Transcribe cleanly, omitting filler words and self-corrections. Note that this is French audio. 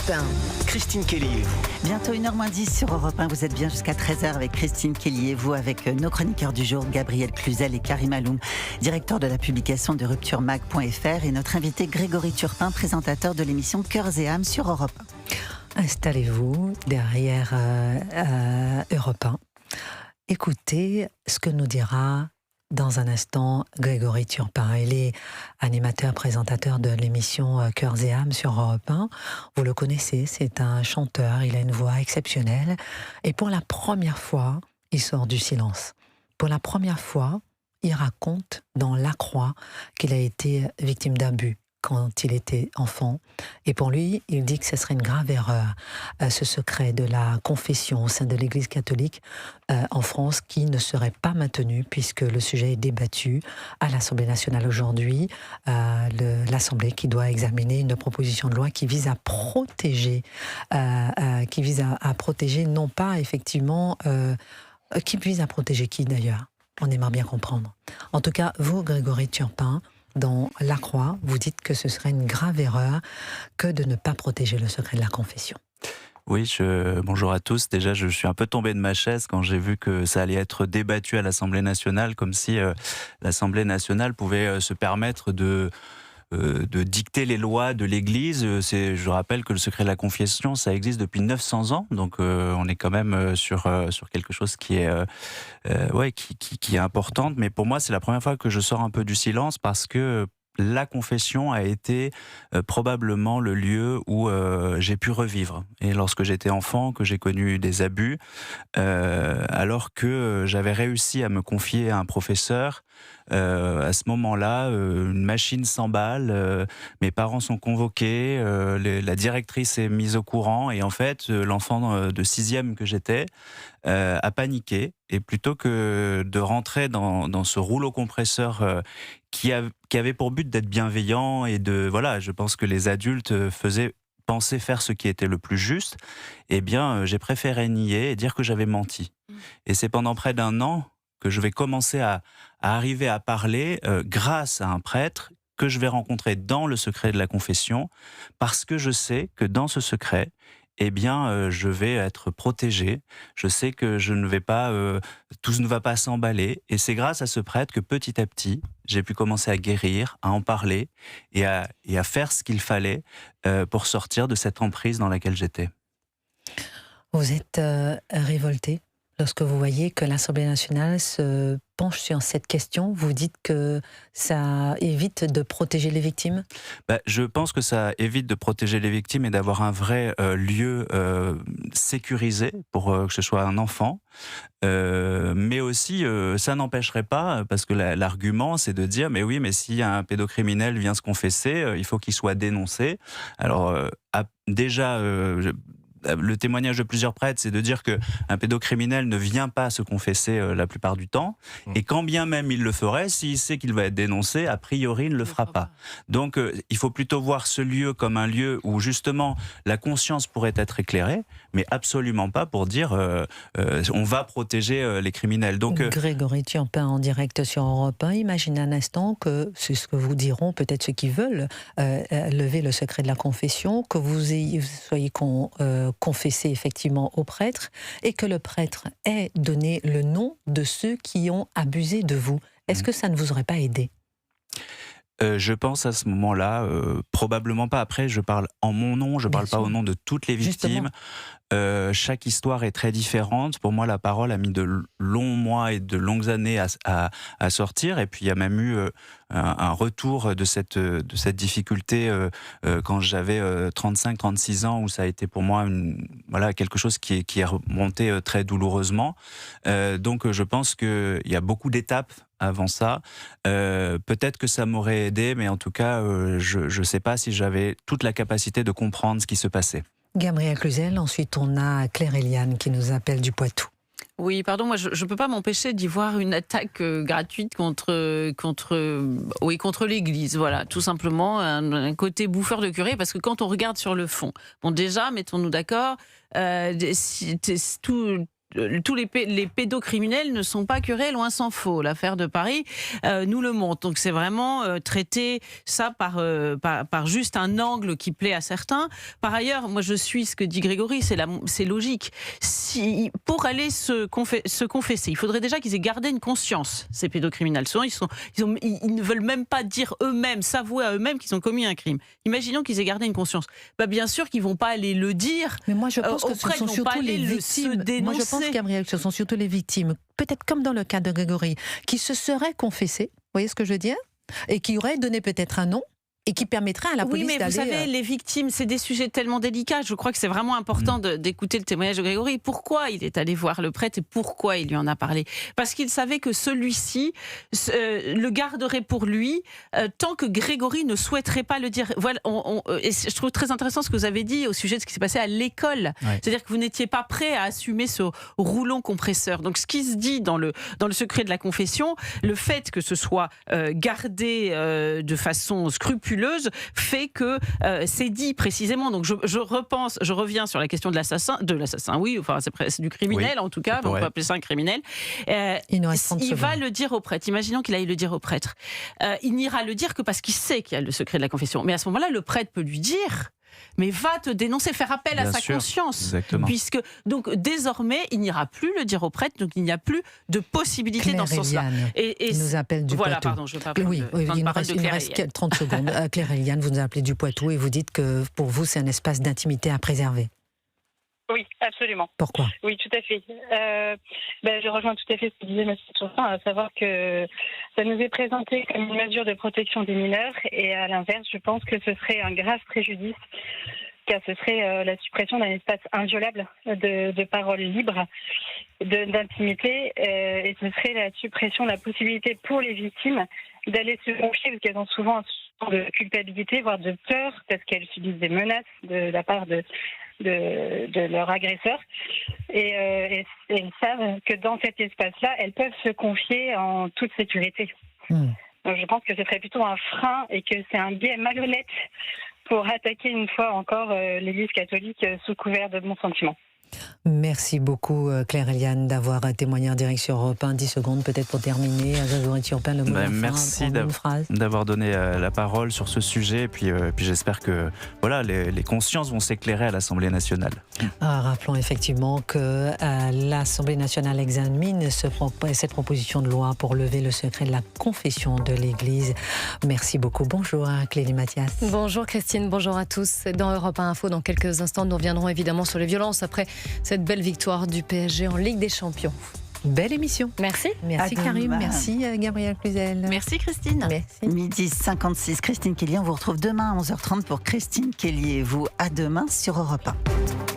Europe 1. Christine Kelly et vous. Bientôt 1h10 sur Europe 1. Vous êtes bien jusqu'à 13h avec Christine Kelly et vous, avec nos chroniqueurs du jour, Gabriel Cluzel et Karim Aloum, directeur de la publication de rupturemag.fr, et notre invité Grégory Turpin, présentateur de l'émission Cœurs et âmes sur Europe 1. Installez-vous derrière Europe 1. Écoutez ce que nous dira dans un instant Grégory Turpin. Il est animateur, présentateur de l'émission Cœurs et âmes sur Europe 1. Vous le connaissez, c'est un chanteur, il a une voix exceptionnelle. Et pour la première fois, il sort du silence. Pour la première fois, il raconte dans La Croix qu'il a été victime d'abus quand il était enfant. Et pour lui, il dit que ce serait une grave erreur, ce secret de la confession au sein de l'Église catholique en France, qui ne serait pas maintenu, puisque le sujet est débattu à l'Assemblée nationale aujourd'hui. L'Assemblée qui doit examiner une proposition de loi qui vise à protéger, protéger non pas effectivement... qui vise à protéger qui d'ailleurs ? On aimerait bien comprendre. En tout cas, vous, Grégory Turpin, dans La Croix, vous dites que ce serait une grave erreur que de ne pas protéger le secret de la confession. Oui, bonjour à tous. Déjà, je suis un peu tombé de ma chaise quand j'ai vu que ça allait être débattu à l'Assemblée nationale, comme si l'Assemblée nationale pouvait se permettre de dicter les lois de l'Église. Je rappelle que le secret de la confession, ça existe depuis 900 ans, donc on est quand même sur quelque chose qui est qui est importante. Mais pour moi, c'est la première fois que je sors un peu du silence, parce que la confession a été probablement le lieu où j'ai pu revivre. Et lorsque j'étais enfant, que j'ai connu des abus, alors que j'avais réussi à me confier à un professeur, à ce moment-là, une machine s'emballe, mes parents sont convoqués, la directrice est mise au courant, et en fait, l'enfant de 6e que j'étais a paniqué, et plutôt que de rentrer dans ce rouleau compresseur qui avait pour but d'être bienveillant et je pense que les adultes pensaient faire ce qui était le plus juste, eh bien, j'ai préféré nier et dire que j'avais menti. Et c'est pendant près d'1 an que je vais commencer à arriver à parler grâce à un prêtre que je vais rencontrer dans le secret de la confession, parce que je sais que dans ce secret, eh bien, je vais être protégé. Je sais que tout ne va pas s'emballer. Et c'est grâce à ce prêtre que petit à petit, j'ai pu commencer à guérir, à en parler et à faire ce qu'il fallait pour sortir de cette emprise dans laquelle j'étais. Vous êtes révolté lorsque vous voyez que l'Assemblée nationale se penche sur cette question. Vous dites que ça évite de protéger les victimes ? Je pense que ça évite de protéger les victimes et d'avoir un vrai lieu sécurisé pour que ce soit un enfant. Mais aussi, ça n'empêcherait pas, parce que l'argument, c'est de dire, mais oui, mais si un pédocriminel vient se confesser, il faut qu'il soit dénoncé. Alors, déjà... le témoignage de plusieurs prêtres, c'est de dire qu'un pédocriminel ne vient pas se confesser la plupart du temps, et quand bien même il le ferait, s'il sait qu'il va être dénoncé, a priori il ne le fera pas. Donc il faut plutôt voir ce lieu comme un lieu où justement la conscience pourrait être éclairée, mais absolument pas pour dire on va protéger les criminels. Donc, Grégory Turpin en direct sur Europe 1, imaginez un instant que c'est ce que vous diront peut-être ceux qui veulent lever le secret de la confession, que vous soyez confessé effectivement au prêtre, et que le prêtre ait donné le nom de ceux qui ont abusé de vous. Est-ce que ça ne vous aurait pas aidé ? Je pense à ce moment-là, probablement pas. Après, je parle en mon nom, je ne parle pas au nom de toutes les victimes. Chaque histoire est très différente. Pour moi, la parole a mis de longs mois et de longues années à sortir. Et puis, il y a même eu un retour de cette difficulté quand j'avais 35-36 ans, où ça a été pour moi quelque chose qui est remonté très douloureusement. Donc, je pense qu'il y a beaucoup d'étapes avant ça. Peut-être que ça m'aurait aidé, mais en tout cas, je ne sais pas si j'avais toute la capacité de comprendre ce qui se passait. Gabriel Cluzel, ensuite on a Claire-Eliane qui nous appelle du Poitou. Oui, pardon, moi je ne peux pas m'empêcher d'y voir une attaque gratuite contre l'Église, voilà, tout simplement un côté bouffeur de curé, parce que quand on regarde sur le fond, bon déjà, mettons-nous d'accord, tous les pédocriminels ne sont pas curés, loin s'en faut. L'affaire de Paris nous le montre. Donc c'est vraiment traiter ça par juste un angle qui plaît à certains. Par ailleurs, moi je suis ce que dit Grégory, c'est logique. Pour aller se confesser, il faudrait déjà qu'ils aient gardé une conscience, ces pédocriminels. Souvent, ils ne veulent même pas dire eux-mêmes, s'avouer à eux-mêmes qu'ils ont commis un crime. Imaginons qu'ils aient gardé une conscience. Bien sûr qu'ils ne vont pas aller le dire. Mais moi, je pense que ce sont surtout les victimes. Moi, je pense, Gabrielle, que ce sont surtout les victimes, peut-être comme dans le cas de Grégory, qui se seraient confessés, vous voyez ce que je veux dire, et qui auraient donné peut-être un nom, et qui permettrait à la police d'aller... Oui, mais vous savez, les victimes, c'est des sujets tellement délicats. Je crois que c'est vraiment important d'écouter le témoignage de Grégory. Pourquoi il est allé voir le prêtre et pourquoi il lui en a parlé? Parce qu'il savait que celui-ci le garderait pour lui tant que Grégory ne souhaiterait pas le dire. Voilà, et je trouve très intéressant ce que vous avez dit au sujet de ce qui s'est passé à l'école. Ouais. C'est-à-dire que vous n'étiez pas prêt à assumer ce rouleau compresseur. Donc ce qui se dit dans le secret de la confession, le fait que ce soit gardé de façon scrupuleuse, fait que c'est dit précisément. Donc je reviens sur la question de l'assassin, oui, enfin c'est du criminel en tout cas, on peut appeler ça un criminel. Il va le dire au prêtre. Imaginons qu'il aille le dire au prêtre. Il n'ira le dire que parce qu'il sait qu'il y a le secret de la confession. Mais à ce moment-là, le prêtre peut lui dire: mais va te dénoncer, faire appel à sa conscience. Exactement. Puisque, donc, désormais, il n'ira plus le dire au prêtre, donc il n'y a plus de possibilité dans ce sens-là. Il nous appelle du Poitou. Pardon, je ne veux pas il nous reste 30 secondes. Claire Eliane, vous nous appelez du Poitou et vous dites que pour vous, c'est un espace d'intimité à préserver. Oui, absolument. Pourquoi? Oui, tout à fait. Je rejoins tout à fait ce que disait M. Tourpin, à savoir que ça nous est présenté comme une mesure de protection des mineurs, et à l'inverse, je pense que ce serait un grave préjudice, car ce serait la suppression d'un espace inviolable de parole libre, d'intimité, et ce serait la suppression de la possibilité pour les victimes d'aller se confier, parce qu'elles ont souvent un sentiment de culpabilité, voire de peur, parce qu'elles subissent des menaces de la part de leur agresseur, et elles savent que dans cet espace-là, elles peuvent se confier en toute sécurité. Donc je pense que ce serait plutôt un frein et que c'est un biais malhonnête pour attaquer une fois encore l'Église catholique sous couvert de bons sentiments. Merci beaucoup Claire Eliane d'avoir témoigné en direct sur Europe 1. 10 secondes peut-être pour terminer. Grégory Turpin, le mot de la fin, merci d'avoir donné la parole sur ce sujet, et puis j'espère que les consciences vont s'éclairer à l'Assemblée nationale. Rappelons effectivement que l'Assemblée nationale examine cette proposition de loi pour lever le secret de la confession de l'Église. Merci beaucoup. Bonjour Clélie Mathias. Bonjour Christine, bonjour à tous. Dans Europe 1 Info, dans quelques instants, nous reviendrons évidemment sur les violences après cette belle victoire du PSG en Ligue des Champions. Belle émission. Merci. Merci Karim, merci Gabrielle Cluzel. Merci Christine. Merci. Midi 56, Christine Kelly. On vous retrouve demain à 11h30 pour Christine Kelly et vous. À demain sur Europe 1.